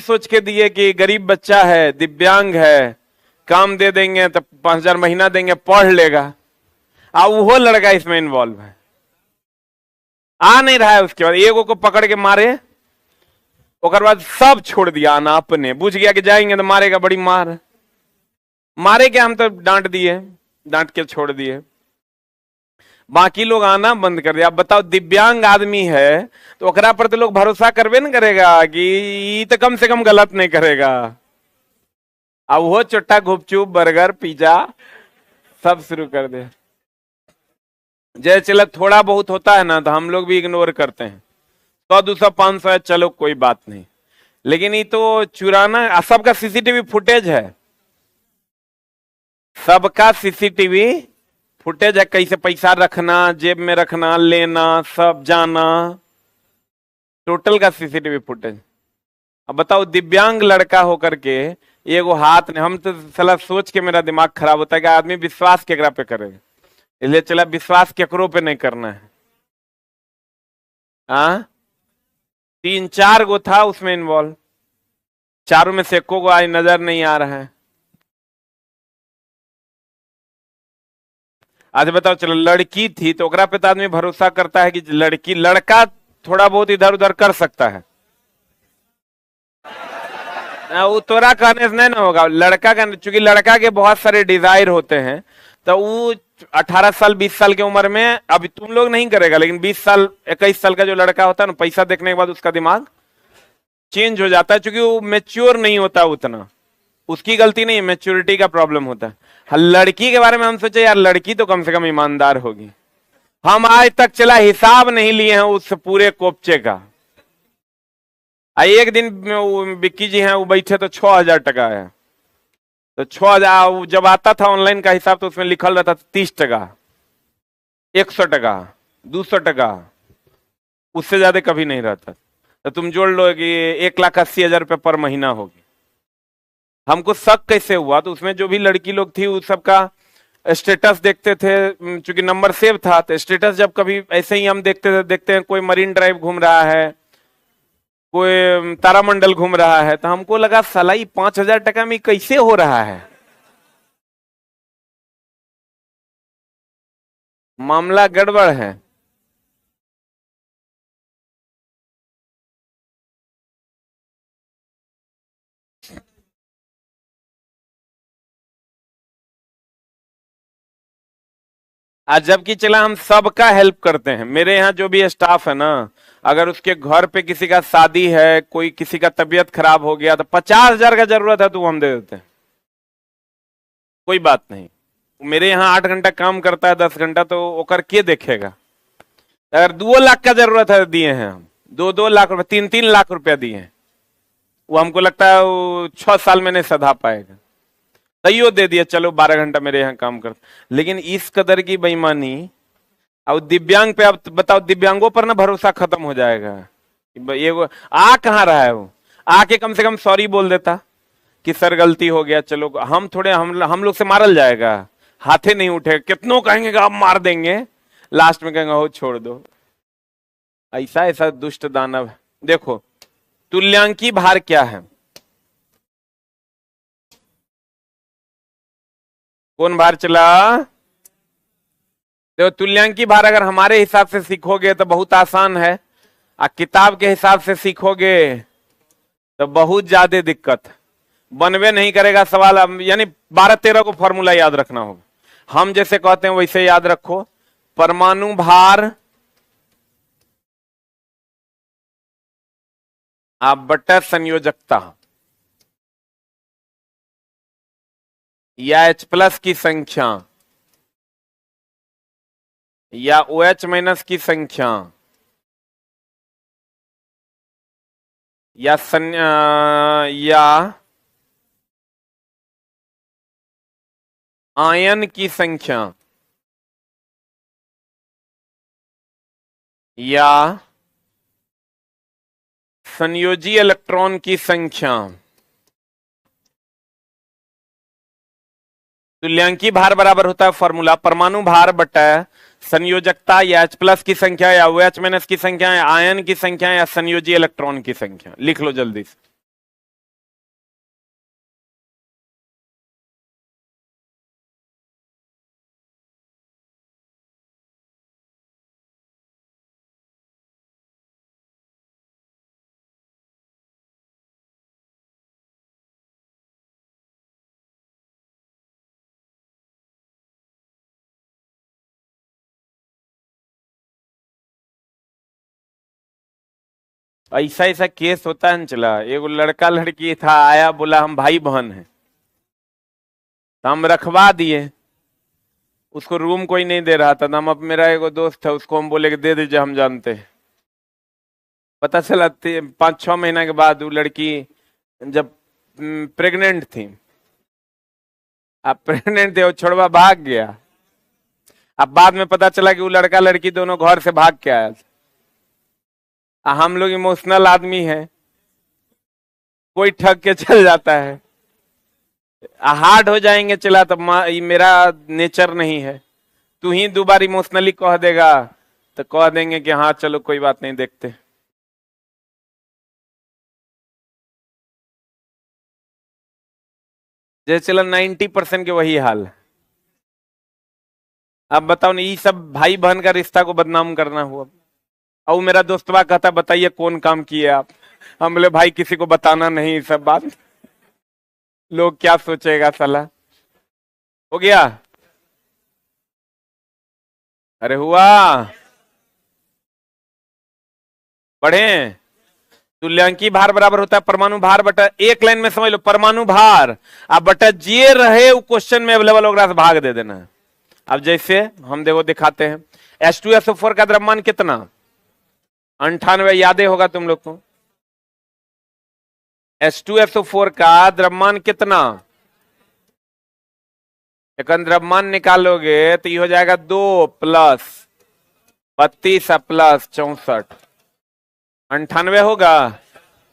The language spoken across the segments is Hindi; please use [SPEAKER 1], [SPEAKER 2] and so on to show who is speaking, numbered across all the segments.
[SPEAKER 1] सोच के दिए कि गरीब बच्चा है, दिव्यांग है, काम दे देंगे तो 5,000 महीना देंगे, पढ़ लेगा। अब वो लड़का इसमें इन्वॉल्व है, आ नहीं रहा है। उसके बाद एगो को पकड़ के मारे, उसके बाद सब छोड़ दिया आना, अपने बुझ गया कि जाएंगे तो मारेगा, बड़ी मार मारे क्या, हम तो डांट दिए, डांट के छोड़ दिए, बाकी लोग आना बंद कर दिया। अब बताओ दिव्यांग आदमी है तो ओकरा पर तो लोग भरोसा करबे न करेगा कि ये तो कम से कम गलत नहीं करेगा। अब वो चुट्टा गुपचुप बर्गर पिज्जा सब शुरू कर दे। जैसे चलो थोड़ा बहुत होता है ना तो हम लोग भी इग्नोर करते हैं, 100 200 500 है चलो कोई बात नहीं, लेकिन ये तो चुराना। सबका सीसीटीवी फुटेज है, सबका सीसीटीवी फुटेज है, कैसे पैसा रखना, जेब में रखना, लेना, सब जाना, टोटल का सीसीटीवी फुटेज। अब बताओ दिव्यांग लड़का होकर के एगो हाथ ने, हम तो साला सोच के मेरा दिमाग खराब होता है कि आदमी विश्वास केकरा पे करेगा, इसलिए चला विश्वास केकरो पे नहीं करना है। हाँ 3-4 गो था उसमें इन्वॉल्व, चारों में से एको को आज नजर नहीं आ रहा है। आज बताओ चलो लड़की थी तो ओकरा पे तो आदमी भरोसा करता है कि लड़की, लड़का थोड़ा बहुत इधर उधर कर सकता है, वो तोरा कहने से नहीं ना होगा। लड़का का, चूंकि लड़का के बहुत सारे डिजायर होते हैं, तो वो 18 साल 20 साल की उम्र में, अभी तुम लोग नहीं करेगा, लेकिन 20 साल 21 साल का जो लड़का होता है ना, पैसा देखने के बाद उसका दिमाग चेंज हो जाता है, क्योंकि वो मेच्योर नहीं होता उतना। उसकी गलती नहीं है, मेच्योरिटी का प्रॉब्लम होता है। लड़की के बारे में हम सोचे यार लड़की तो कम से कम ईमानदार होगी। हम आज तक चला हिसाब नहीं लिए हैं उस पूरे कोपचे का। एक दिन विक्की जी हैं, वो बैठे तो 6,000 टका है, तो 6,000 जब आता था ऑनलाइन का हिसाब तो उसमें लिखल रहता था 30 टका, 100 टका, 200 टका, उससे ज्यादा कभी नहीं रहता। तो तुम जोड़ लो कि 1,80,000 रुपये पर महीना होगी। हमको शक कैसे हुआ, तो उसमें जो भी लड़की लोग थी उस सबका स्टेटस देखते थे, चूंकि नंबर सेव था तो स्टेटस जब कभी ऐसे ही हम देखते थे, देखते हैं कोई मरीन ड्राइव घूम रहा है, कोई तारामंडल घूम रहा है, तो हमको लगा साला 5,000 टका में कैसे हो रहा है, मामला गड़बड़ है। आज जबकि चला हम सबका हेल्प करते हैं, मेरे यहाँ जो भी स्टाफ है ना, अगर उसके घर पे किसी का शादी है, कोई किसी का तबीयत खराब हो गया, तो 50,000 का जरूरत है तो हम दे देते हैं, कोई बात नहीं। मेरे यहाँ 8 घंटा काम करता है, 10 घंटा, तो ओकर के देखेगा। अगर 2 लाख का जरूरत है दिए हैं हम, 2-2 लाख रुपए, 3-3 लाख रुपया दिए हैं, वो हमको लगता है वो 6 साल में नहीं सधा पाएगा, तैयो दे दिया, चलो 12 घंटा मेरे यहाँ काम करता। लेकिन इस कदर की बेईमानी। अब दिव्यांग पे, अब बताओ दिव्यांगों पर ना भरोसा खत्म हो जाएगा। ये वो आ कहाँ रहा है, वो आके कम से कम सॉरी बोल देता कि सर गलती हो गया, चलो हम थोड़े, हम लोग से मारल जाएगा, हाथे नहीं उठे, कितनों कहेंगे कि आप मार देंगे, लास्ट में कहेंगे हो छोड़ दो। ऐसा ऐसा दुष्ट दानव। देखो तुल्यांकी भार क्या है, कौन भार चला। देखो तुल्यांकी भार अगर हमारे हिसाब से सीखोगे तो बहुत आसान है, और किताब के हिसाब से सीखोगे तो बहुत ज्यादा दिक्कत, बनवे नहीं करेगा सवाल। यानी 12-13 को फॉर्मूला याद रखना होगा, हम जैसे कहते हैं वैसे याद रखो। परमाणु भार आप बटा संयोजकता, या H+ की संख्या, या OH- की संख्या, या आयन की संख्या, या संयोजी इलेक्ट्रॉन की संख्या। तुल्यांकी भार बराबर होता है फॉर्मूला परमाणु भार बटा संयोजकता, या H+ की संख्या, या OH- की संख्या, या आयन की संख्या, या संयोजी इलेक्ट्रॉन की संख्या। लिख लो जल्दी से। ऐसा ऐसा केस होता है न, चला एगो लड़का लड़की था, आया बोला हम भाई बहन हैं, तो हम रखवा दिए। उसको रूम कोई नहीं दे रहा था, तो हम, अब मेरा एगो दोस्त है, उसको हम बोले कि दे दीजिए, हम जानते हैं। पता चला 5-6 महीना के बाद वो लड़की जब प्रेग्नेंट थी, अब प्रेग्नेंट थे, वो छोड़वा भाग गया। अब बाद में पता चला कि वो लड़का लड़की दोनों घर से भाग के आया था। हम लोग इमोशनल आदमी है, कोई ठग के चल जाता है, हार्ड हो जाएंगे, चला तो ये मेरा नेचर नहीं है। तू ही 2 बार इमोशनली कह देगा तो कह देंगे कि हाँ चलो कोई बात नहीं, देखते। जैसे चलो 90% के वही हाल है। अब बताओ ना, ये सब भाई बहन का रिश्ता को बदनाम करना हुआ। और मेरा दोस्तवा कहता बताइए कौन काम किए आप। हम बोले भाई किसी को बताना नहीं सब बात, लोग क्या सोचेगा साला। हो गया? अरे हुआ। पढ़े? तुल्यांकी भार बराबर होता है परमाणु भार बटा, एक लाइन में समझ लो, परमाणु भार अब बटा जे रहे वो क्वेश्चन में अवेलेबल होगा से भाग दे देना है। अब जैसे हम देखो दिखाते हैं, H2SO4 का द्रव्यमान कितना? 98, यादें होगा तुम लोग को। H2SO4 का द्रव्यमान कितना? एक द्रव्यमान निकालोगे तो ये हो जाएगा 2 + 32 + 64, 98 होगा।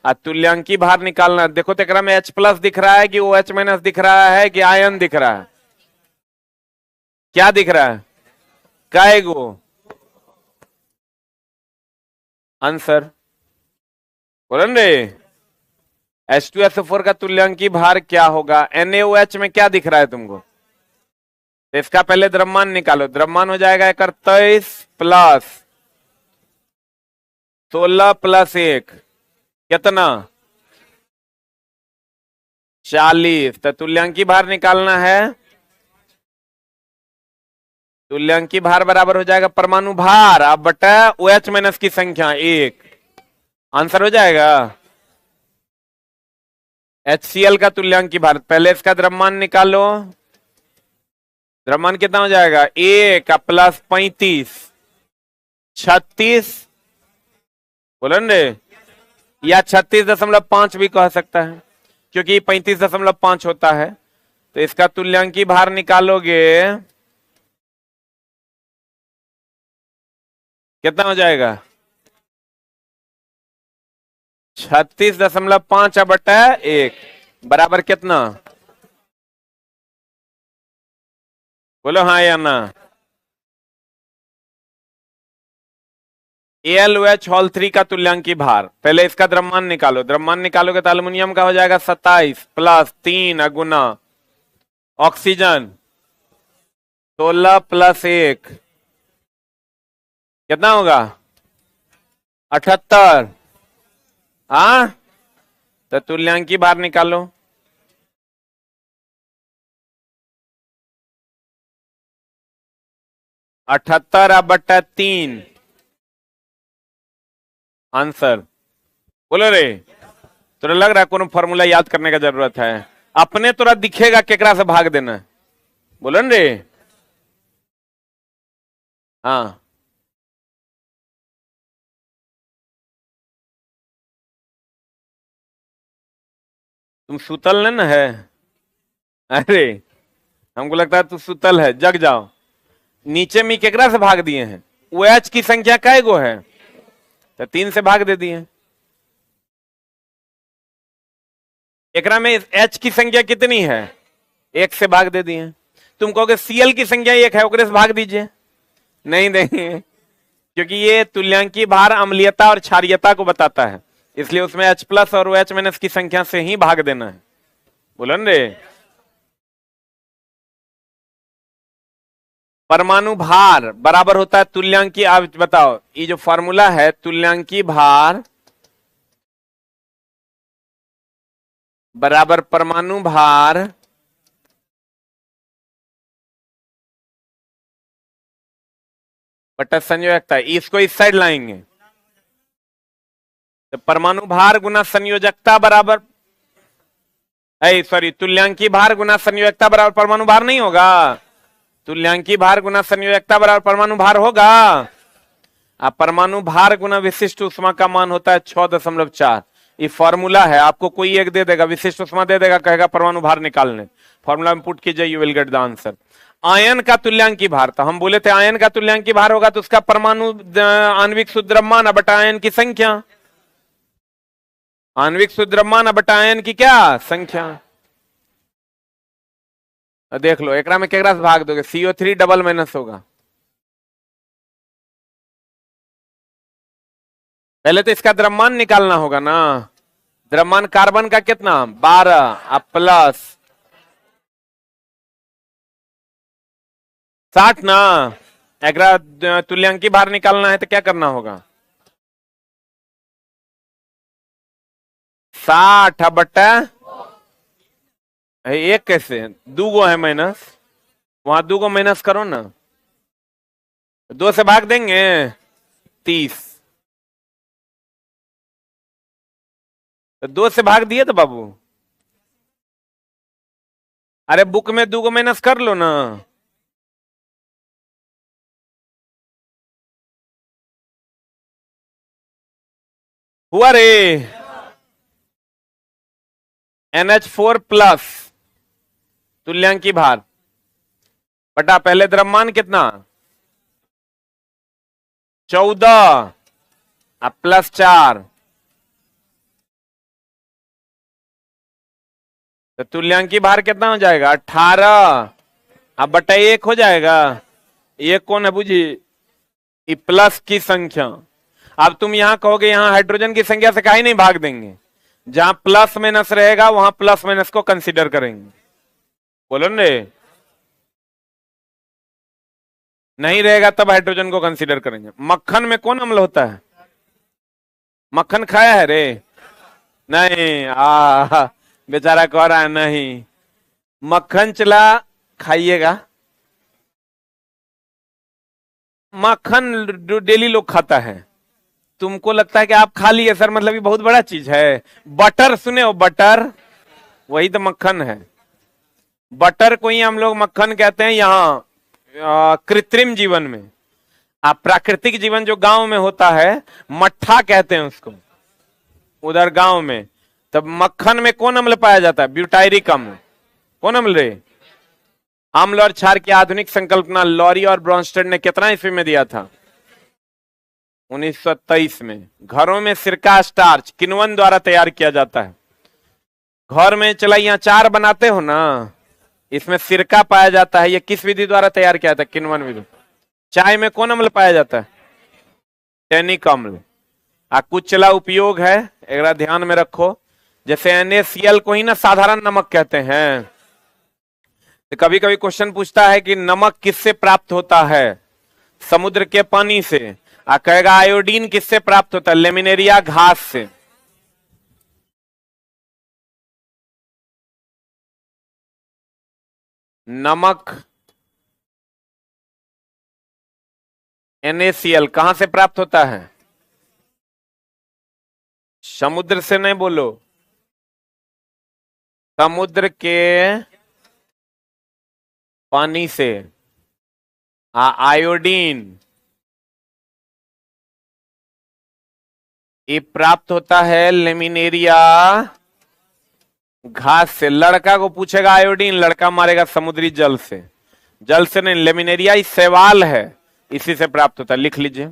[SPEAKER 1] तुल्यांकी भार निकालना, देखो तो में H+ दिख रहा है कि OH- दिख रहा है कि आयन दिख रहा है? क्या दिख रहा है? काय गो आंसर बोलो रे। H2SO4 का तुल्यांकी भार क्या होगा? NaOH में क्या दिख रहा है तुमको? तो इसका पहले द्रव्यमान निकालो, द्रव्यमान हो जाएगा 31 + 16 + 1 कितना? 40। तो तुल्यांकी भार निकालना है, तुल्यांकी भार बराबर हो जाएगा परमाणु भार अब बटा OH- की संख्या 1, आंसर हो जाएगा। HCl का तुल्यांकी भार, पहले इसका द्रव्यमान निकालो, द्रव्यमान कितना हो जाएगा? 1 + 35, 36, बोलो रे, या 36.5 भी कह सकता है, क्योंकि 35.5 होता है। तो इसका तुल्यांकी भार निकालोगे कितना हो जाएगा? 36.5 बटा 1 बराबर कितना? बोलो हाँ या ना। AlOH3 का तुल्यांकी भार, पहले इसका द्रव्यमान निकालो, द्रव्यमान निकालोगे तो एल्युमिनियम का हो जाएगा 27 + 3 गुना ऑक्सीजन 16 + 1 कितना होगा? 78। हाँ, तो तुल्यांकी भार निकालो। अठहत्तर बटा 3 आंसर। बोलो रे, तुरा लग रहा है कोनो फॉर्मूला याद करने का जरूरत है? अपने तुरा दिखेगा केकरा से भाग देना है। बोलो रे। हाँ, तुम सुतल नहीं ना है? अरे हमको लगता है तू सुतल है, जग जाओ। नीचे में केकरा से भाग दिए हैं? OH की संख्या काय गो है? तो 3 से भाग दे दिए। एकरा में H की संख्या कितनी है? 1 से भाग दे दिए। तुम कहोगे Cl की संख्या 1 है, ओकरे से भाग दीजिए। नहीं देंगे, क्योंकि ये तुल्यांकी भार अम्लीयता और क्षारीयता को बताता है, इसलिए उसमें H+ और OH- की संख्या से ही भाग देना है। बोलो रे। परमाणु भार बराबर होता है तुल्यांकी, आप बताओ ये जो फॉर्मूला है, तुल्यांकी भार बराबर परमाणु भार बटा संयोजकता, इसको इस साइड लाएंगे। तो परमाणु भार गुना संयोजकता बराबर, सॉरी, तुल्यांकी भार गुना संयोजकता बराबर परमाणु भार नहीं होगा। तुल्यांकी भार गुना संयोजकता बराबर परमाणु भार होगा। अब परमाणु भार गुना विशिष्ट उष्मा का मान होता है 6.4। ये फॉर्मूला है, आपको कोई एक दे देगा, विशिष्ट उष्मा दे देगा, कहेगा परमाणु भार निकालने, फॉर्मूला में पुट कीजिए, you will get the answer. Ion का तुल्यांकी भार, तो हम बोले थे आयन का तुल्यांकी भार होगा तो उसका परमाणु आणविक सुद्रव्यमान बटा आयन की संख्या, आणविक सुद्रव्यमान बटा आयन की क्या संख्या। देख लो एकरा में केकरा से भाग दोगे, CO3 डबल माइनस होगा। पहले तो इसका द्रव्यमान निकालना होगा ना। द्रव्यमान कार्बन का कितना 12 अब प्लस 60 ना। एकरा तुल्यांकी भार निकालना है तो क्या करना होगा 60 बट्टा एक, कैसे दूगो है माइनस, वहां दूगो माइनस करो ना, 2 से भाग देंगे 30, तो 2 से भाग दिए तो बाबू, अरे बुक में दूगो माइनस कर लो ना। हुआ रे, NH4 प्लस तुल्यांकी भार बटा पहले द्रव्यमान कितना 14 अब प्लस 4, तो तुल्यांकी भार कितना हो जाएगा 18 अब बटा 1 हो जाएगा। ये कौन है बूझी, ये प्लस की संख्या। अब तुम यहां कहोगे यहां हाइड्रोजन की संख्या से काहे नहीं भाग देंगे, जहां प्लस माइनस रहेगा वहां प्लस माइनस को कंसीडर करेंगे, बोलो ने, नहीं रहेगा तब हाइड्रोजन को कंसीडर करेंगे। मक्खन में कौन अम्ल होता है, मक्खन खाया है रे, नहीं, बेचारा कह रहा है नहीं, मक्खन चला खाइएगा, मक्खन डेली लोग खाता है, तुमको लगता है कि आप खा लिए सर, मतलब ये बहुत बड़ा चीज है। बटर सुने हो, बटर वही तो मक्खन है, बटर को ही हम लोग मक्खन कहते हैं यहाँ कृत्रिम जीवन में। आप प्राकृतिक जीवन जो गांव में होता है मट्ठा कहते हैं उसको, उधर गांव में। तब मक्खन में कौन अम्ल पाया जाता है, ब्यूटायरिक अम्ल। कौन अम्ल रे, अम्ल और क्षार की आधुनिक संकल्पना लॉरी और ब्रॉन्स्टेड ने कितना ईस्वी में दिया था 1923 में। घरों में सिरका स्टार्च किण्वन द्वारा तैयार किया जाता है। घर में चला यहाँ चार बनाते हो ना, इसमें सिरका पाया जाता है, ये किस विधि द्वारा तैयार किया था, किण्वन विधि। चाय में कौन अम्ल पाया जाता है, टैनिक अम्ल। कुछ चला उपयोग है, एक ध्यान में रखो, जैसे NaCl को ही ना साधारण नमक कहते हैं। तो कभी कभी क्वेश्चन पूछता है कि नमक किससे प्राप्त होता है, समुद्र के पानी से। कहेगा आयोडीन किससे प्राप्त होता है, लेमिनेरिया घास से। नमक NaCl कहां से प्राप्त होता है, समुद्र से नहीं बोलो, समुद्र के पानी से। आयोडीन ये प्राप्त होता है लेमिनेरिया घास से। लड़का को पूछेगा आयोडीन, लड़का मारेगा समुद्री जल से, जल से नहीं, लेमिनेरिया इस शैवाल है, इसी से प्राप्त होता है, लिख लीजिए।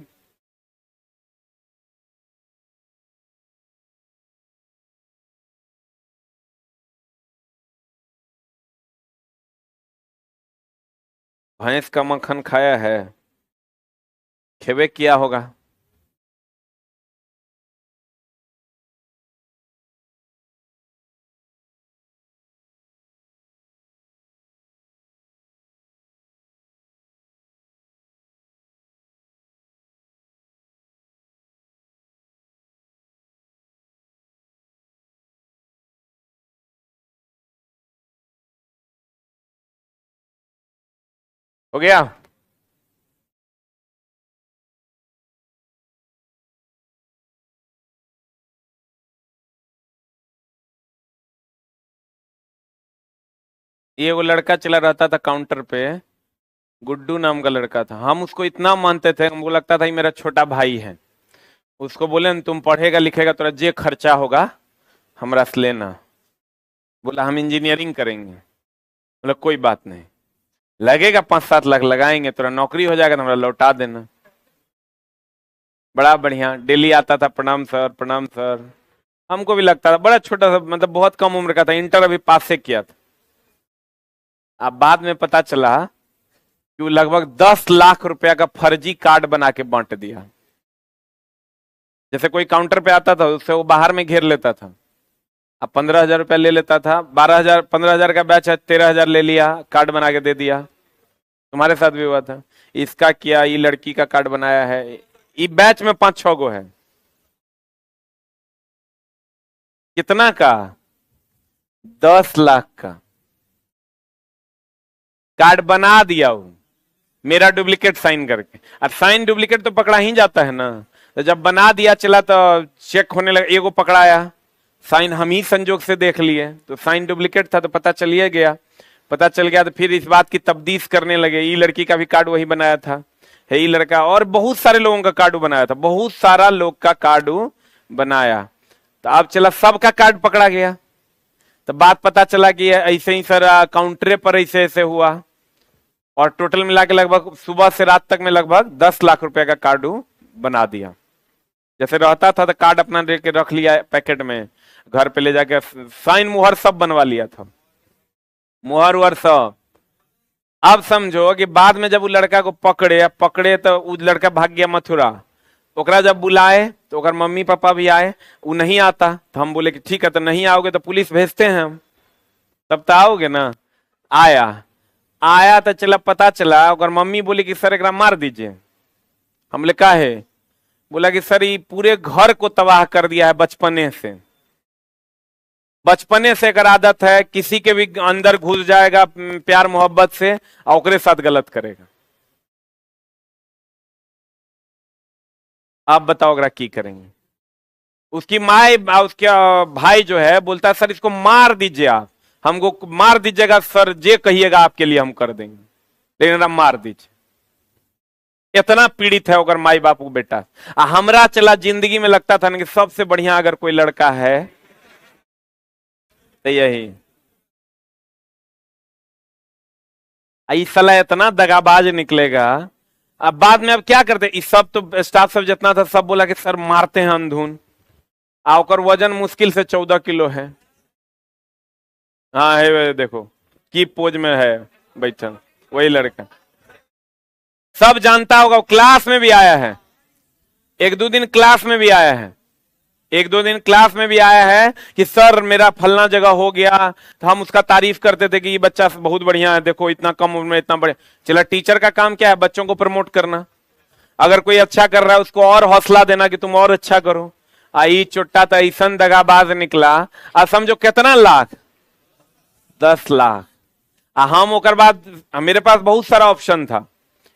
[SPEAKER 1] भैंस का मक्खन खाया है, खेवे किया होगा। हो गया। ये वो लड़का चला रहता था काउंटर पे, गुड्डू नाम का लड़का था। हम उसको इतना मानते थे, हमको लगता था ये मेरा छोटा भाई है। उसको बोले न, तुम पढ़ेगा लिखेगा तोरा जे खर्चा होगा हमरा से लेना। बोला हम इंजीनियरिंग करेंगे। बोला कोई बात नहीं, लगेगा 5-7 लाख लगाएंगे, तोरा नौकरी हो जाएगा तो हमरा लौटा देना। बड़ा बढ़िया, डेली आता था, प्रणाम सर प्रणाम सर। हमको भी लगता था, बड़ा छोटा सा, मतलब बहुत कम उम्र का था, इंटर अभी पास से किया था। अब बाद में पता चला कि वो लगभग 10 लाख रुपया का फर्जी कार्ड बना के बांट दिया। जैसे कोई काउंटर पे आता था उससे वो बाहर में घेर लेता था। अब 15,000 रुपया ले लेता था, 12,000 15,000 का बैच है, 13,000 ले लिया, कार्ड बना के दे दिया। तुम्हारे साथ भी हुआ था। इसका किया, ये लड़की का कार्ड बनाया है, ये बैच में 5-6 गो है। कितना का? 10 लाख का कार्ड बना दिया वो, मेरा डुप्लीकेट साइन करके। और साइन डुप्लीकेट तो पकड़ा ही जाता है ना। तो जब बना दिया चला तो चेक होने लगा, एगो पकड़ाया, साइन हम ही संजोग से देख लिए तो साइन डुप्लीकेट था, तो पता चलिए गया। पता चल गया तो फिर इस बात की तफ्तीश करने लगे। ये लड़की का भी कार्ड वही बनाया था, है ये लड़का, और बहुत सारे लोगों का कार्ड बनाया था, बहुत सारा लोग का कार्ड बनाया। तो अब चला सबका कार्ड पकड़ा गया। तो बात पता चला कि ऐसे ही सर काउंटरे पर ऐसे ऐसे हुआ, और टोटल मिला के लगभग सुबह से रात तक में लगभग 10 लाख रुपए का कार्ड बना दिया। जैसे रहता था तो कार्ड अपना लेके रख लिया पैकेट में, घर पे ले जाके साइन मुहर सब बनवा लिया था, मुहर उहर सब। अब समझो कि बाद में जब वो लड़का को पकड़े तो वो लड़का भाग गया मथुरा। ओकरा जब बुलाए तो ओकर मम्मी पापा भी आए, वो नहीं आता। तो हम बोले कि ठीक है, तो नहीं आओगे तो पुलिस भेजते हैं हम, तब तो आओगे ना। आया आया तो चला, पता चला ओकर मम्मी बोली कि सर एकरा मार दीजिए। हम बोले काहे? बोला कि सर ये पूरे घर को तबाह कर दिया है बचपने से। बचपने से एक आदत है, किसी के भी अंदर घुस जाएगा प्यार मोहब्बत से और ओकरे साथ गलत करेगा। आप बताओ अगर की करेंगे? उसकी माए उसके भाई जो है बोलता है सर इसको मार दीजिए, आप हमको मार दीजिएगा सर, जे कहिएगा आपके लिए हम कर देंगे, लेकिन आप मार दीजिए। इतना पीड़ित है अगर माई बाप को बेटा। हमरा चला जिंदगी में लगता था ना कि सबसे बढ़िया अगर कोई लड़का है तो यही। इस साला इतना दगाबाज निकलेगा। अब बाद में अब क्या करते, इस सब तो स्टाफ सब जितना था सब बोला कि सर मारते हैं अंधुन। आकर वजन मुश्किल से 14 किलो है। हाँ है, देखो की पोज में है बैठा, वही लड़का। सब जानता होगा, क्लास में भी आया है, एक दो दिन क्लास में भी आया है, एक दो दिन क्लास में भी आया है कि सर मेरा फलना जगह हो गया। तो हम उसका तारीफ करते थे कि ये बच्चा बहुत बढ़िया है, देखो इतना कम उम्र में इतना बड़े। चला, टीचर का काम क्या है? बच्चों को प्रमोट करना। अगर कोई अच्छा कर रहा है उसको और हौसला देना कि तुम और अच्छा करो। आई चुट्टा तो ऐसा दगाबाज निकला। अब समझो कितना लाख, 10 लाख। हम ओकर बाद मेरे पास बहुत सारा ऑप्शन था,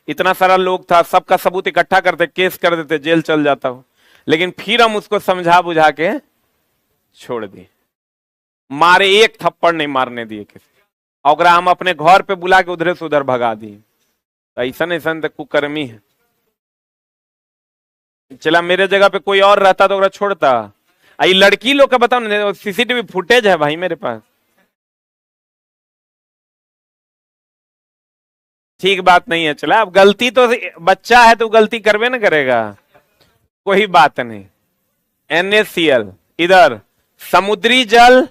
[SPEAKER 1] इतना सारा लोग था, सबका सबूत इकट्ठा करते, केस कर देते, जेल चल जाता हूं। लेकिन फिर हम उसको समझा बुझा के छोड़ दिए। मारे, एक थप्पड़ नहीं मारने दिए किसी, और हम अपने घर पे बुला के उधर से उधर भगा दिए। ऐसा ऐसा कुकर्मी है। चला, मेरे जगह पे कोई और रहता तो छोड़ता। आई लड़की लोग का बताओ ना, सीसीटीवी फुटेज है भाई मेरे पास। ठीक बात नहीं है। चला, अब गलती तो बच्चा है तो गलती करवे ना करेगा, कोई बात नहीं। NaCl इधर समुद्री जल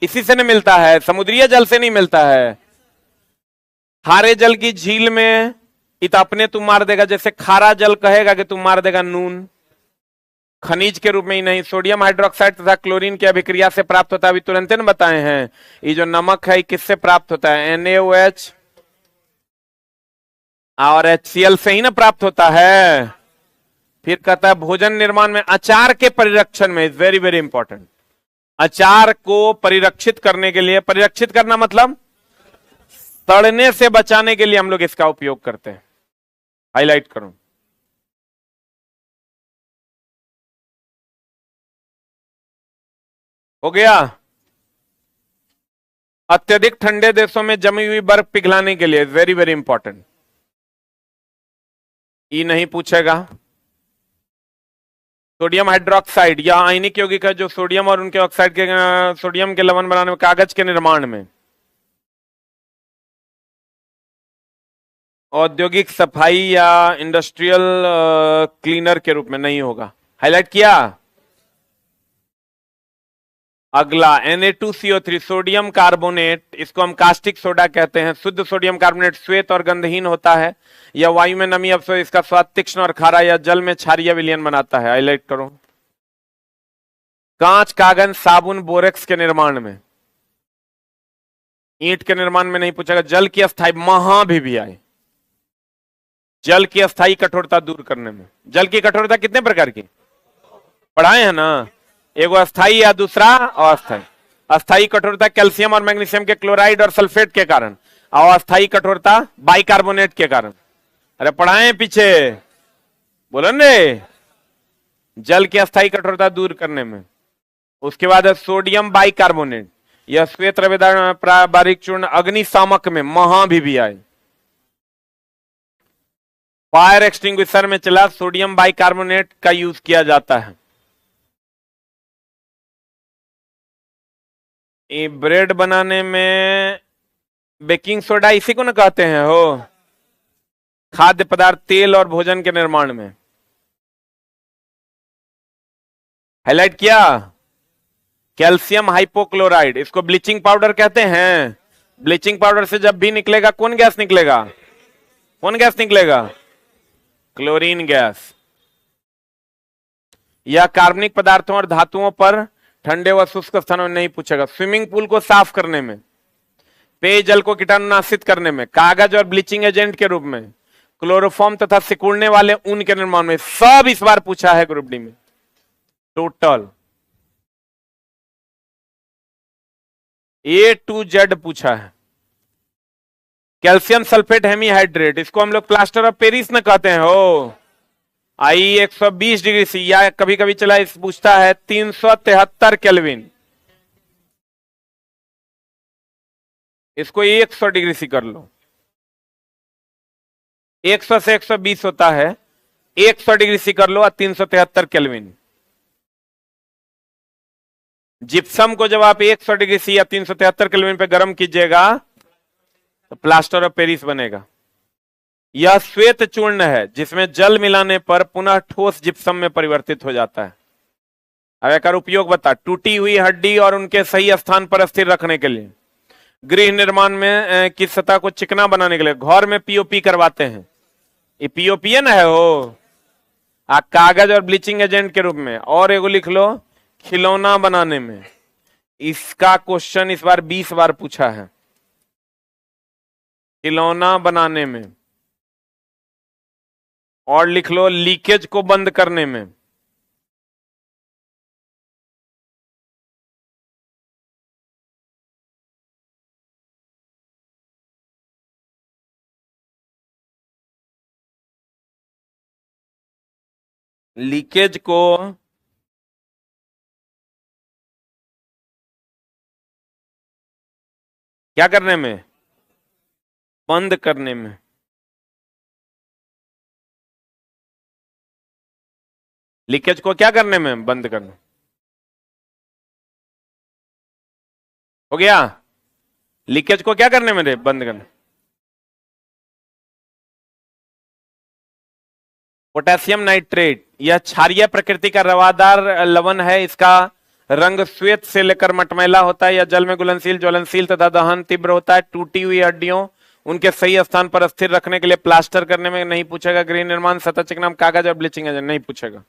[SPEAKER 1] इसी से नहीं मिलता है, समुद्रीय जल से नहीं मिलता है। खारे जल की झील में इत अपने तुम मार देगा, जैसे खारा जल कहेगा कि तुम मार देगा नून। खनिज के रूप में ही नहीं, सोडियम हाइड्रोक्साइड तथा क्लोरीन की अभिक्रिया से प्राप्त होता है, अभी तुरंत न बताए हैं। ये जो नमक है किससे प्राप्त होता है? NaOH और HCl से ही ना प्राप्त होता है। फिर कहता है भोजन निर्माण में अचार के परिरक्षण में, इज वेरी वेरी इंपॉर्टेंट। अचार को परिरक्षित करने के लिए, परिरक्षित करना मतलब सड़ने से बचाने के लिए हम लोग इसका उपयोग करते हैं। हाईलाइट करूं, हो गया। अत्यधिक ठंडे देशों में जमी हुई बर्फ पिघलाने के लिए, वेरी वेरी इंपॉर्टेंट। ई नहीं पूछेगा। सोडियम हाइड्रोक्साइड या आयनिक यौगिक है जो सोडियम और उनके ऑक्साइड के सोडियम के लवण बनाने में, कागज के निर्माण में, औद्योगिक सफाई या इंडस्ट्रियल क्लीनर के रूप में नहीं होगा। हाईलाइट किया। अगला Na2CO3 सोडियम कार्बोनेट, इसको हम कास्टिक सोडा कहते हैं। शुद्ध सोडियम कार्बोनेट श्वेत और गंधहीन होता है। यह वायु में नमी अवशोष, इसका स्वाद तीक्ष्ण और खारा, या जल में क्षारीय विलयन बनाता है। हाईलाइट करो। कांच, कागज, साबुन, बोरेक्स के निर्माण में, ईंट के निर्माण में नहीं पूछेगा। जल की अस्थायी, महा भी आए, जल की अस्थायी कठोरता दूर करने में। जल की कठोरता कितने प्रकार की पढ़ाए हैं ना, एगो अस्थाई या दूसरा अस्थाई। अस्थाई कठोरता कैल्शियम और मैग्नीशियम के क्लोराइड और सल्फेट के कारण, और अस्थाई कठोरता बाइकार्बोनेट के कारण। अरे पढ़ाए पीछे, बोलो ने, जल की अस्थाई कठोरता दूर करने में। उसके बाद है सोडियम बाइकार्बोनेट, यह श्वेत रवेदार बारीक चूर्ण अग्निशामक में, महा भी आए। फायर एक्सटिंग्विशर में चला सोडियम बाइकार्बोनेट का यूज किया जाता है। ये ब्रेड बनाने में बेकिंग सोडा इसी को ना कहते हैं हो। खाद्य पदार्थ, तेल और भोजन के निर्माण में। हाईलाइट किया। कैल्शियम हाइपोक्लोराइड, इसको ब्लीचिंग पाउडर कहते हैं। ब्लीचिंग पाउडर से जब भी निकलेगा कौन गैस निकलेगा, कौन गैस निकलेगा, क्लोरीन गैस। यह कार्बनिक पदार्थों और धातुओं पर ठंडे व शुष्क स्थानों में नहीं पूछेगा। स्विमिंग पूल को साफ करने में, पेयजल को कीटाणुनाशित करने में, कागज और ब्लीचिंग एजेंट के रूप में, क्लोरोफॉर्म तथा सिकुड़ने वाले ऊन के निर्माण में। सब इस बार पूछा है ग्रुप डी में टोटल A to Z पूछा है। कैल्शियम सल्फेट हेमीहाइड्रेट, इसको हम लोग प्लास्टर ऑफ पेरिस न कहते हैं हो। आई 120 डिग्री सी, या कभी कभी चला इस पूछता है 373 केल्विन, इसको 100 डिग्री सी कर लो। 100 से 120 होता है, 100 डिग्री सी कर लो और 373 केल्विन। जिप्सम को जब आप 100 डिग्री सी या 373 केल्विन पे गर्म कीजिएगा तो प्लास्टर ऑफ पेरिस बनेगा। यह श्वेत चूर्ण है जिसमें जल मिलाने पर पुनः ठोस जिप्सम में परिवर्तित हो जाता है। अब एक उपयोग बता। टूटी हुई हड्डी और उनके सही स्थान पर स्थिर रखने के लिए, गृह निर्माण में की सतह को चिकना बनाने के लिए, घर में पीओपी करवाते हैं। ये पीओपी है ना है हो, कागज और ब्लीचिंग एजेंट के रूप में। और एगो लिख लो, खिलौना बनाने में। इसका क्वेश्चन इस बार 20 बार पूछा है। खिलौना बनाने में। और लिख लो, लीकेज को बंद करने में। लीकेज को क्या करने में, बंद करने में। लीकेज को क्या करने में, बंद करने। हो गया। लीकेज को क्या करने में रे, बंद करने। पोटेशियम नाइट्रेट, यह क्षारीय प्रकृति का रवादार लवण है। इसका रंग श्वेत से लेकर मटमैला होता है। यह जल में घुलनशील, ज्वलनशील तथा दहन तीव्र होता है। टूटी हुई हड्डियों उनके सही स्थान पर स्थिर रखने के लिए, प्लास्टर करने में नहीं पूछेगा। गृह निर्माण, सतह चिकनाई, कागज और ब्लीचिंग एजेंट नहीं पूछेगा।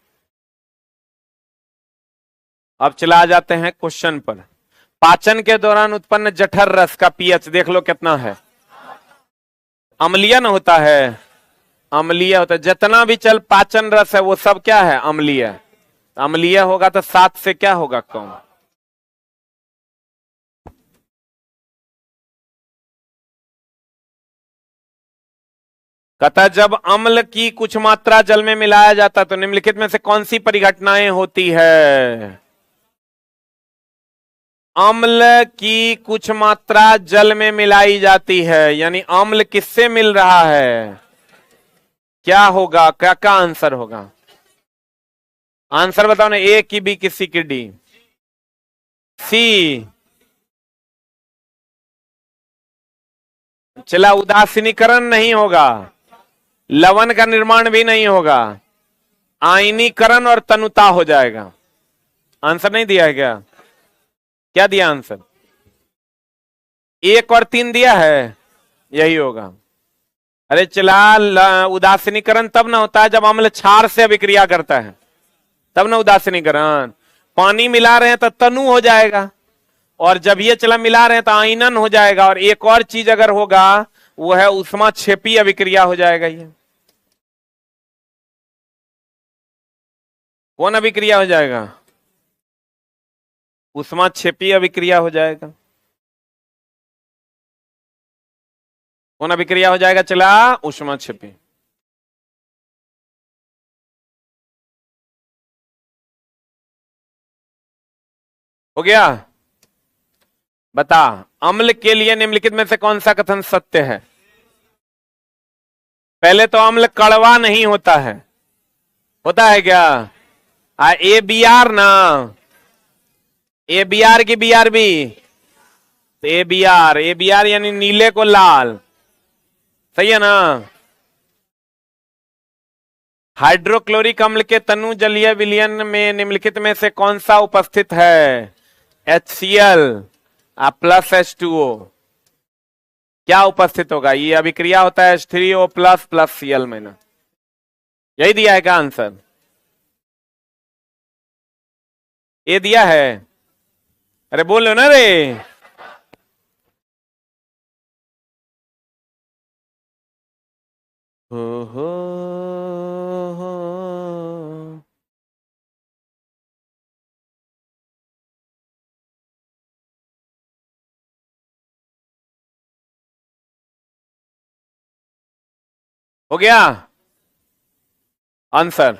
[SPEAKER 1] अब चला जाते हैं क्वेश्चन पर। पाचन के दौरान उत्पन्न जठर रस का पीएच देख लो कितना है। अम्लीय न होता है, अम्लीय होता है। जितना भी चल पाचन रस है वो सब क्या है, अम्लीय। अम्लीय होगा तो 7 से क्या होगा, कम। कहता जब अम्ल की कुछ मात्रा जल में मिलाया जाता तो निम्नलिखित में से कौन सी परिघटनाएं होती है। अम्ल की कुछ मात्रा जल में मिलाई जाती है, यानी अम्ल किससे मिल रहा है? क्या होगा, क्या क्या आंसर होगा? आंसर बताओ ना, ए की बी की सी की डी? सी। चला, उदासीनीकरण नहीं होगा, लवण का निर्माण भी नहीं होगा, आयनीकरण और तनुता हो जाएगा। आंसर नहीं दिया है क्या? क्या दिया आंसर? 1 और 3 दिया है, यही होगा। अरे चला, उदासीनीकरण तब ना होता है जब अम्ल क्षार से अभिक्रिया करता है, तब ना उदासीनीकरण। पानी मिला रहे हैं तो तनु हो जाएगा, और जब ये चला मिला रहे हैं तो आयनन हो जाएगा, और एक और चीज अगर होगा वो है ऊष्माक्षेपी अभिक्रिया हो जाएगा। ये कौन अभिक्रिया हो जाएगा? ऊष्माक्षेपी अभिक्रिया हो जाएगा। कौन अभिक्रिया हो जाएगा? चला, ऊष्माक्षेपी। हो गया? बता, अम्ल के लिए निम्नलिखित में से कौन सा कथन सत्य है? पहले तो अम्ल कड़वा नहीं होता है, होता है क्या? ए बी आर ना, ए बी आर की B R B, A B R, A B R यानी नीले को लाल, सही है ना? हाइड्रोक्लोरिक अम्ल के तनु जलीय विलयन में निम्नलिखित में से कौन सा उपस्थित है? HCl plus H2O। क्या उपस्थित होगा? ये अभिक्रिया होता है H3O plus plus Cl minus. यही दिया है क्या आंसर? ये दिया है? अरे बोलो ना रे। हो हो गया आंसर?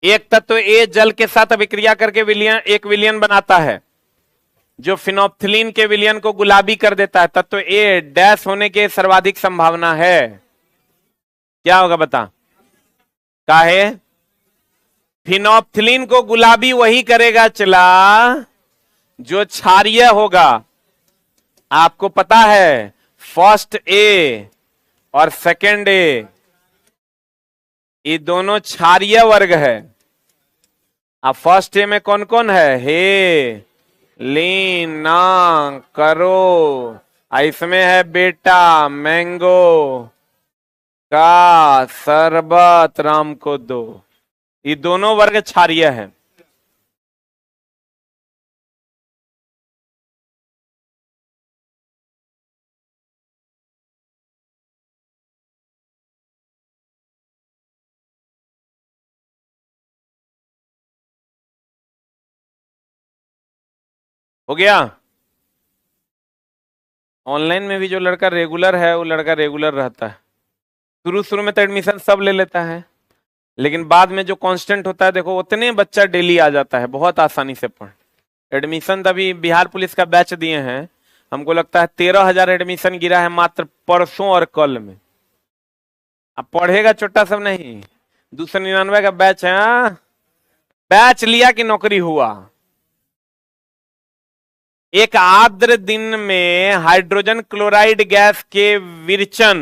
[SPEAKER 1] एक तत्व ए जल के साथ अभिक्रिया करके विलयन, एक विलयन बनाता है जो फिनोप्थिलीन के विलयन को गुलाबी कर देता है। तत्व ए डैश होने के सर्वाधिक संभावना है। क्या होगा बता? काहे? फिनोप्थिलीन को गुलाबी वही करेगा चला जो क्षारीय होगा। आपको पता है फर्स्ट ए और सेकंड ए, ये दोनों क्षारीय वर्ग है। अब फर्स्ट ए में कौन कौन है? हे, लीन, ना, करो, इसमें है बेटा, मैंगो का, शरबत, राम को दो। ये दोनों वर्ग क्षारीय है। हो गया? ऑनलाइन में भी जो लड़का रेगुलर है वो लड़का रेगुलर रहता है। शुरू शुरू में तो एडमिशन सब ले लेता है, लेकिन बाद में जो कांस्टेंट होता है, देखो उतने बच्चा डेली आ जाता है, बहुत आसानी से पढ़। एडमिशन तभी बिहार पुलिस का बैच दिए हैं, हमको लगता है 13,000 एडमिशन गिरा है मात्र परसों और कल में। अब पढ़ेगा छोटा सब नहीं। 299 का बैच है। बैच लिया कि नौकरी हुआ। एक आर्द्र दिन में हाइड्रोजन क्लोराइड गैस के विरचन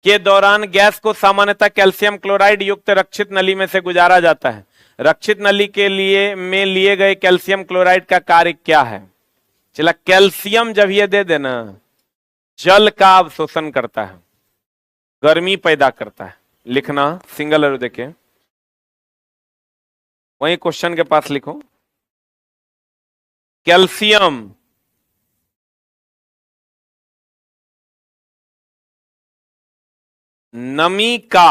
[SPEAKER 1] के दौरान गैस को सामान्यतः कैल्शियम क्लोराइड युक्त रक्षित नली में से गुजारा जाता है। रक्षित नली के लिए गए कैल्शियम क्लोराइड का कार्य क्या है? चला, कैल्शियम जब ये दे देना, जल का अवशोषण करता है, गर्मी पैदा करता है। लिखना सिंगल एरो देखे, वही क्वेश्चन के पास लिखो। कैल्शियम नमी का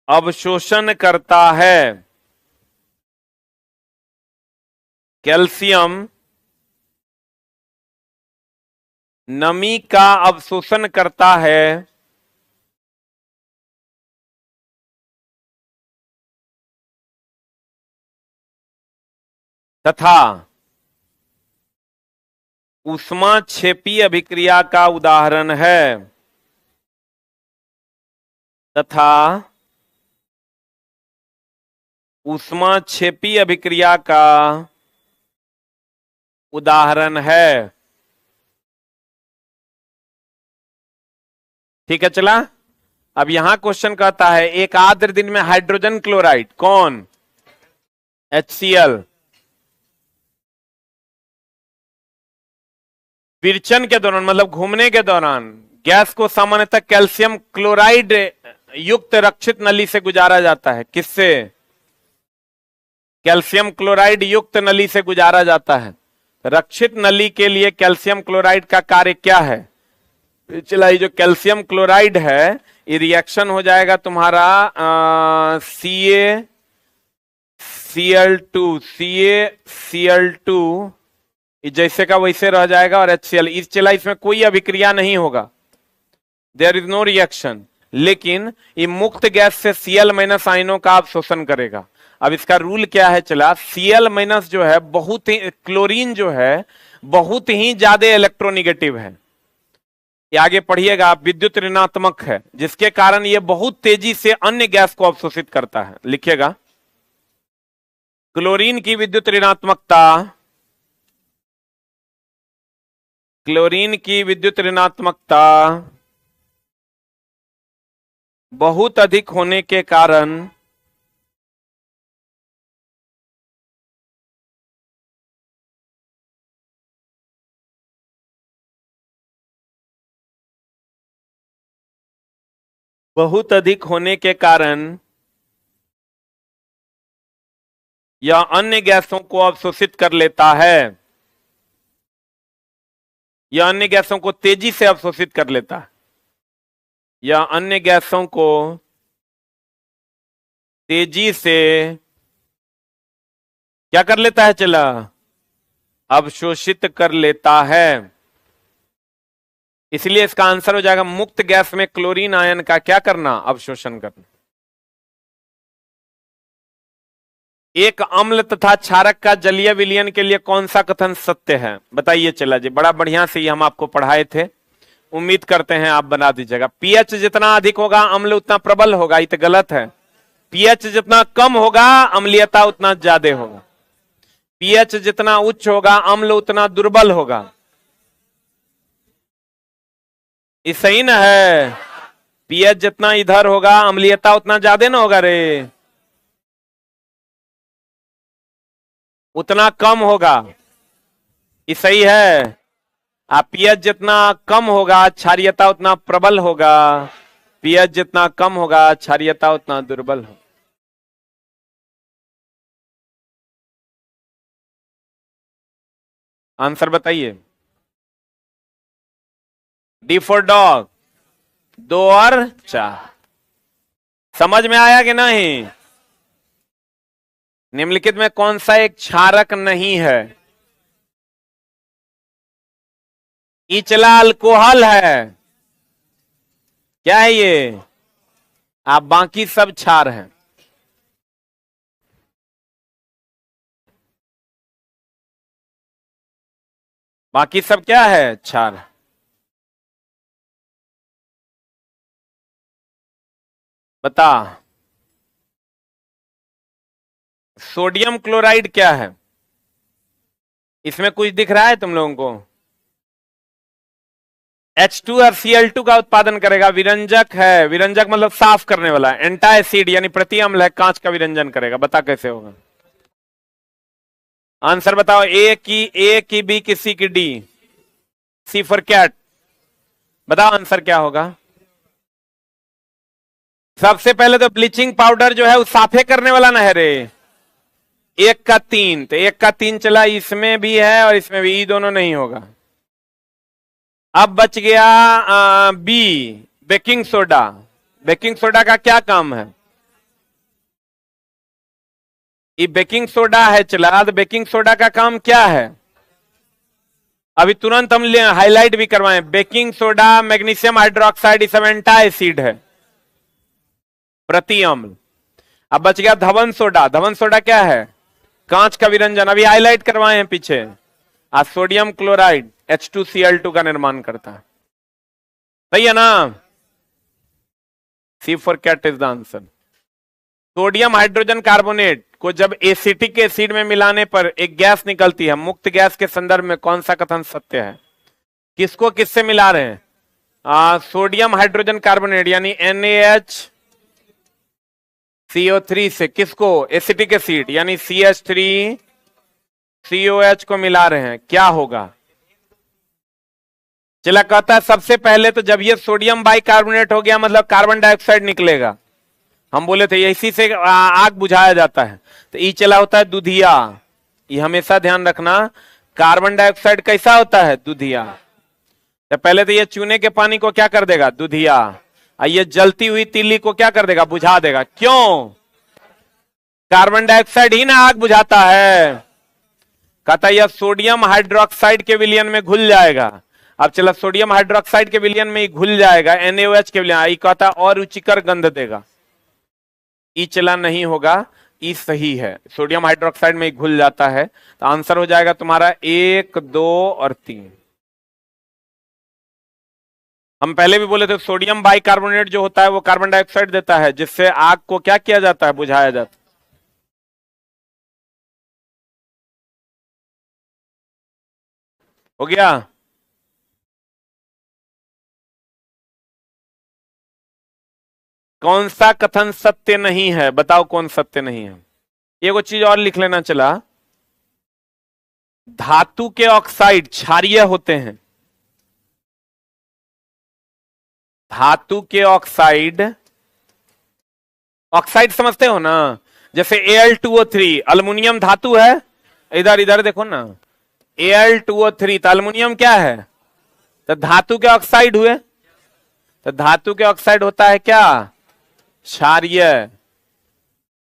[SPEAKER 1] अवशोषण करता है। कैल्शियम नमी का अवशोषण करता है तथा ऊष्माक्षेपी अभिक्रिया का उदाहरण है, तथा ऊष्माक्षेपी अभिक्रिया का उदाहरण है। ठीक है, चला। अब यहां क्वेश्चन कहता है एक आर्द्र दिन में हाइड्रोजन क्लोराइड, कौन, HCl, विरचन के दौरान मतलब घूमने के दौरान गैस को सामान्यतः कैल्शियम क्लोराइड युक्त रक्षित नली से गुजारा जाता है। किससे? कैल्शियम क्लोराइड युक्त नली से गुजारा जाता है। रक्षित नली के लिए कैल्शियम क्लोराइड का कार्य क्या है? चला, ये जो कैल्शियम क्लोराइड है ये रिएक्शन हो जाएगा तुम्हारा CaCl2 जैसे का वैसे रह जाएगा और HCl। इस चला इसमें कोई अभिक्रिया नहीं होगा, देयर इज नो रिएक्शन, लेकिन ये मुक्त गैस से Cl- आयनों का अवशोषण करेगा। अब इसका रूल क्या है? चला, Cl- जो है बहुत ही, क्लोरीन जो है बहुत ही ज्यादा इलेक्ट्रोनिगेटिव है। ये आगे पढ़िएगा आप, विद्युत ऋणात्मक है, जिसके कारण ये बहुत तेजी से अन्य गैस को अवशोषित करता है। लिखिएगा, क्लोरीन की विद्युत ऋणात्मकता, क्लोरीन की विद्युत ऋणात्मकता बहुत अधिक होने के कारण यह अन्य गैसों को अवशोषित कर लेता है। यह अन्य गैसों को तेजी से अवशोषित कर लेता है। यह अन्य गैसों को तेजी से क्या कर लेता है? चला, अवशोषित कर लेता है। इसलिए इसका आंसर हो जाएगा मुक्त गैस में क्लोरीन आयन का क्या करना? अवशोषण करना। एक अम्ल तथा क्षारक का जलीय विलयन के लिए कौन सा कथन सत्य है? बताइए। चला जी, बड़ा बढ़िया से ये हम आपको पढ़ाए थे, उम्मीद करते हैं आप बना दीजिएगा। पीएच जितना अधिक होगा अम्ल उतना प्रबल होगा, ये तो गलत है। पीएच जितना कम होगा अम्लीयता उतना ज्यादा होगा। पीएच जितना उच्च होगा अम्ल उतना दुर्बल होगा। ये सही ना है? पीएच जितना इधर होगा अम्लीयता उतना ज्यादा ना होगा रे, उतना कम होगा। ये सही है? आप पीएच जितना कम होगा क्षारीयता उतना प्रबल होगा, पीएच जितना कम होगा क्षारीयता उतना दुर्बल होगा। आंसर बताइए। डी फॉर डॉग, 2 और 4। समझ में आया कि नहीं? निम्नलिखित में कौन सा एक क्षारक नहीं है? इचला अल्कोहल है। क्या है ये? आप बाकी सब क्षार हैं। बाकी सब क्या है? क्षार। बता, सोडियम क्लोराइड क्या है? इसमें कुछ दिख रहा है तुम लोगों को? H2 और Cl2 का उत्पादन करेगा, विरंजक है। विरंजक मतलब साफ करने वाला। एंटा एसिड यानी प्रति अम्ल है, कांच का विरंजन करेगा। बता कैसे होगा? आंसर बताओ। ए की बी की सी की डी? C for cat. बताओ आंसर क्या होगा? सबसे पहले तो ब्लीचिंग पाउडर जो है वो साफे करने वाला ना है रे। 1 का 3, तो 1 का 3 चला, इसमें भी है और इसमें भी, ये दोनों नहीं होगा। अब बच गया B, baking soda. Baking soda का क्या काम है? ये बेकिंग सोडा है चला, तो बेकिंग सोडा का काम क्या है? अभी तुरंत हम हाईलाइट भी करवाएं। बेकिंग सोडा मैग्नीशियम हाइड्रोक्साइड, इस एंटा एसिड है, प्रति अम्ल। अब बच गया धवन सोडा। धवन सोडा क्या है? कांच का विरंजन अभी हाईलाइट करवाए हैं पीछे। आज सोडियम क्लोराइड H2Cl2 का निर्माण करता है। सही है ना? C for cat is the answer. Sodium hydrogen carbonate को जब एसिटिक एसिड में मिलाने पर एक गैस निकलती है, मुक्त गैस के संदर्भ में कौन सा कथन सत्य है? किसको किससे मिला रहे हैं? सोडियम हाइड्रोजन कार्बोनेट यानी NaHCO3 से किसको? एसिटिक एसिड यानी CH3COH को मिला रहे हैं, क्या होगा? चला कहता है सबसे पहले तो जब ये सोडियम बाइकार्बोनेट हो गया मतलब कार्बन डाइऑक्साइड निकलेगा। हम बोले थे इसी से आग बुझाया जाता है। तो ई चला होता है दुधिया। ये हमेशा ध्यान रखना, कार्बन डाइऑक्साइड कैसा होता है? दुधिया। तो पहले तो ये चूने के पानी को क्या कर देगा? दुधिया। ये जलती हुई तीली को क्या कर देगा? बुझा देगा। क्यों? कार्बन डाइऑक्साइड ही ना आग बुझाता है। कहता यह सोडियम हाइड्रोक्साइड के विलयन में घुल जाएगा। अब चला सोडियम हाइड्रोक्साइड के विलयन में ही घुल जाएगा, NaOH के विलयन। कहता और रुचिकर गंध देगा। ई चला नहीं होगा, ई सही है। सोडियम हाइड्रोक्साइड में ही घुल जाता है। तो आंसर हो जाएगा तुम्हारा 1, 2 और 3। हम पहले भी बोले थे सोडियम बाइकार्बोनेट जो होता है वो कार्बन डाइऑक्साइड देता है, जिससे आग को क्या किया जाता है? बुझाया जाता है। हो गया? कौन सा कथन सत्य नहीं है? बताओ कौन सत्य नहीं है। एगो चीज और लिख लेना चला, धातु के ऑक्साइड क्षारीय होते हैं। धातु के ऑक्साइड, ऑक्साइड समझते हो ना? जैसे Al2O3 अल्युमिनियम धातु है। इधर इधर देखो ना, Al2O3 तो अल्युमिनियम क्या है? तो धातु के ऑक्साइड हुए। तो धातु के ऑक्साइड होता है क्या? क्षारीय।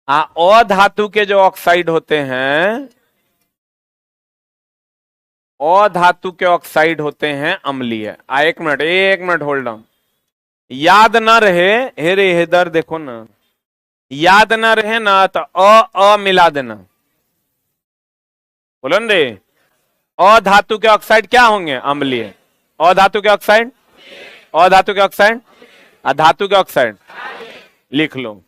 [SPEAKER 1] अधातु के जो ऑक्साइड होते हैं, अधातु के ऑक्साइड होते हैं अम्लीय। एक मिनट होल्ड ऑन। याद ना रहे, हेरे इधर देखो ना, याद ना रहे ना तो अ मिला देना। बोलो न रे, अधातु के ऑक्साइड क्या होंगे? अम्लीय। अधातु के ऑक्साइड, अधातु के ऑक्साइड, अधातु के ऑक्साइड लिख लो।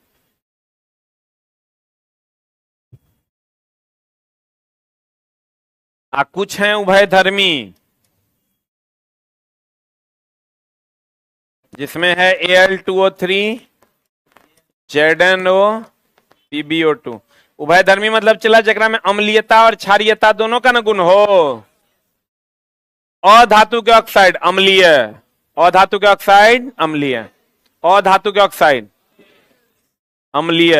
[SPEAKER 1] कुछ हैं उभयधर्मी, जिसमें है Al2O3 ZnO PbO2। उभयधर्मी मतलब चला जगरा में अम्लीयता और क्षारीयता दोनों का न गुण हो। अधातु के ऑक्साइड अम्लीय, अधातु के ऑक्साइड अम्लीय, अधातु के ऑक्साइड अम्लीय,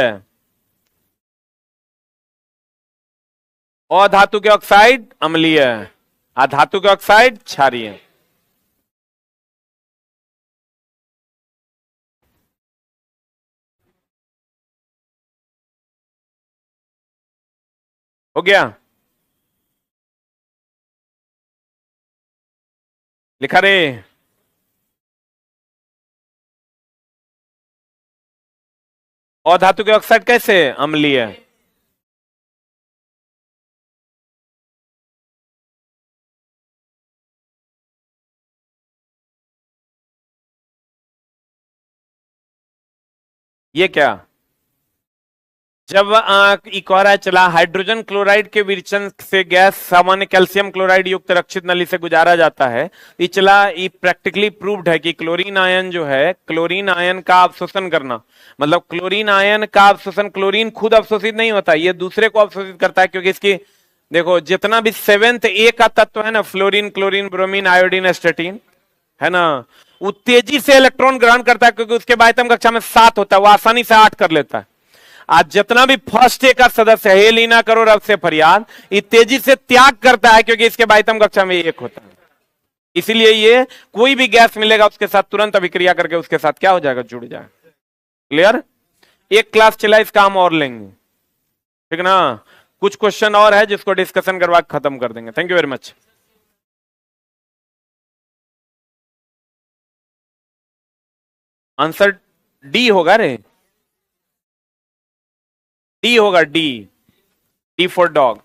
[SPEAKER 1] अधातु के ऑक्साइड अम्लीय, अधातु के ऑक्साइड क्षारीय। हो गया? लिखा रे? अधातु के ऑक्साइड कैसे? अम्लीय। ये क्या? जब इकोरा चला हाइड्रोजन क्लोराइड के विरचन से गैस सामान्य कैल्शियम क्लोराइड युक्त रक्षित नली से गुजारा जाता है। ये चला ये प्रैक्टिकली प्रूव्ड है कि क्लोरीन आयन जो है, क्लोरीन आयन का अवशोषण करना, मतलब क्लोरीन आयन का अवशोषण, क्लोरीन खुद अवशोषित नहीं होता, ये दूसरे को अवशोषित करता है। क्योंकि इसकी देखो जितना भी 7th A का तत्व है ना, फ्लोरीन, क्लोरीन, ब्रोमीन, आयोडीन, एस्टेटिन, है ना, वो तेजी से इलेक्ट्रॉन ग्रहण करता है। क्योंकि उसके बाह्यतम कक्षा में 7 होता है, वो आसानी से 8 कर लेता है। आज जितना भी फर्स्ट ए का सदस्य है, लीना करो रब से फरियाद, ये तेजी से त्याग करता है क्योंकि इसके बाह्यतम कक्षा में 1 होता है। इसीलिए ये कोई भी गैस मिलेगा उसके साथ तुरंत अभिक्रिया करके उसके साथ क्या हो जाएगा? जुड़ जाएगा। क्लियर? एक क्लास चला, इसका हम और लेंगे, ठीक ना? कुछ क्वेश्चन और है जिसको डिस्कशन करवा के खत्म कर देंगे। Thank you very much. Answer D होगा रे, डी होगा, डी। D for dog.